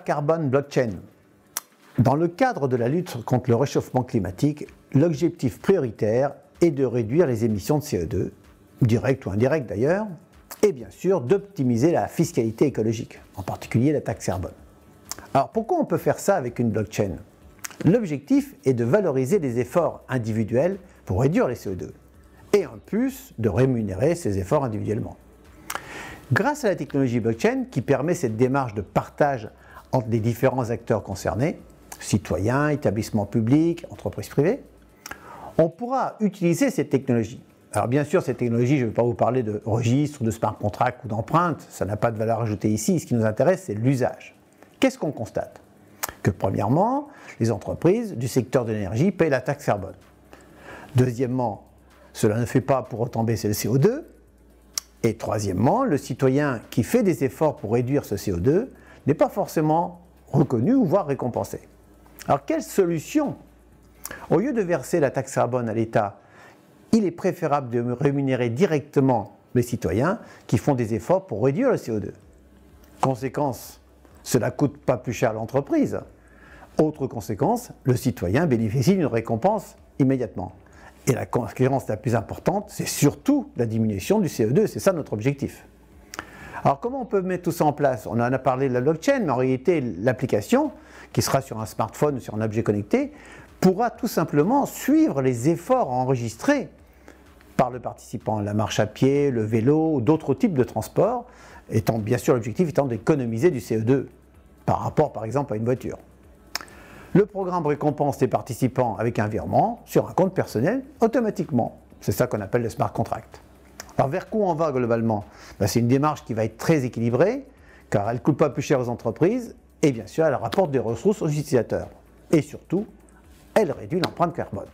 Carbon Blockchain. Dans le cadre de la lutte contre le réchauffement climatique, l'objectif prioritaire est de réduire les émissions de CO2, directes ou indirectes d'ailleurs, et bien sûr d'optimiser la fiscalité écologique, en particulier la taxe carbone. Alors pourquoi on peut faire ça avec une blockchain? L'objectif est de valoriser les efforts individuels pour réduire les CO2, et en plus de rémunérer ces efforts individuellement. Grâce à la technologie blockchain qui permet cette démarche de partage entre les différents acteurs concernés, citoyens, établissements publics, entreprises privées, on pourra utiliser cette technologie. Alors bien sûr, cette technologie, je ne vais pas vous parler de registre, de smart contract ou d'empreinte, ça n'a pas de valeur ajoutée ici, ce qui nous intéresse c'est l'usage. Qu'est-ce qu'on constate? Que premièrement, les entreprises du secteur de l'énergie payent la taxe carbone. Deuxièmement, cela ne fait pas pour autant baisser le CO2. Et troisièmement, le citoyen qui fait des efforts pour réduire ce CO2 n'est pas forcément reconnu ou voire récompensé. Alors quelle solution? Au lieu de verser la taxe carbone à l'État, il est préférable de rémunérer directement les citoyens qui font des efforts pour réduire le CO2. Conséquence, cela ne coûte pas plus cher à l'entreprise. Autre conséquence, le citoyen bénéficie d'une récompense immédiatement. Et la conséquence la plus importante, c'est surtout la diminution du CO2, c'est ça notre objectif. Alors comment on peut mettre tout ça en place? On en a parlé de la blockchain, mais en réalité l'application, qui sera sur un smartphone ou sur un objet connecté, pourra tout simplement suivre les efforts enregistrés par le participant, la marche à pied, le vélo ou d'autres types de transports, étant bien sûr l'objectif étant d'économiser du CO2 par rapport par exemple à une voiture. Le programme récompense les participants avec un virement sur un compte personnel automatiquement. C'est ça qu'on appelle le smart contract. Alors vers quoi on va globalement? C'est une démarche qui va être très équilibrée car elle ne coûte pas plus cher aux entreprises et bien sûr elle rapporte des ressources aux utilisateurs. Et surtout, elle réduit l'empreinte carbone.